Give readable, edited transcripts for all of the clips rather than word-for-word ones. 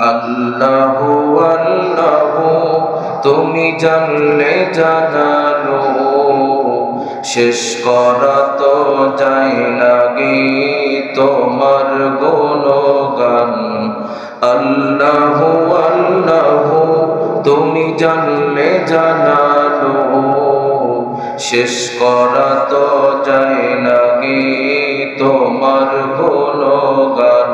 আল্লাহু আল্লাহু তুমি জানলে জানালো, শেষ করা তো যায় না গে তোমার গুণগান। আল্লাহু আল্লাহু তুমি জানলে জানালো, শেষ করা তো যায় না গে তোমার গুণগান।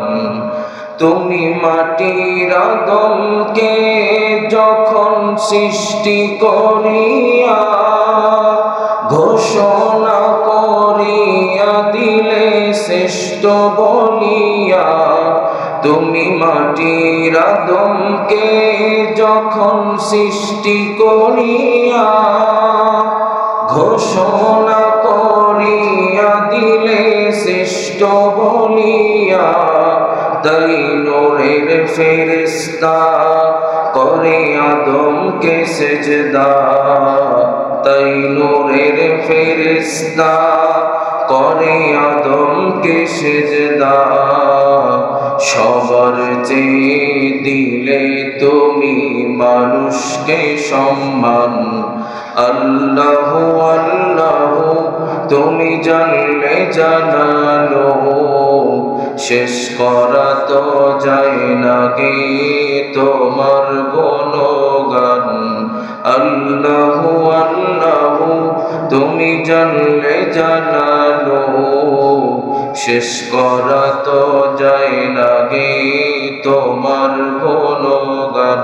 তুমি মাটির আদমকে যখন সৃষ্টি করিয়া ঘোষণা করিয়া দিলে শ্রেষ্ঠ বলিয়া, তুমি মাটির আদমকে যখন সৃষ্টি করিয়া ঘোষণা করিয়া দিলে শ্রেষ্ঠ বলিয়া, তাই নূরের ফেরেশতা করে আদমকে সেজদা, তাই নূরের ফেরেশতা করে আদমকে সেজদা। সবার চেয়ে দিলে তুমি মানুষকে সম্মান। আল্লাহু আল্লাহু তুমি জানলে জানালো, শেষ করা তো যায় না গে তোমার গুণগান। আল্লাহু আল্লাহু তুমি জানলে জানালো, শেষ করা তো যায় না গে তোমার গুণগান।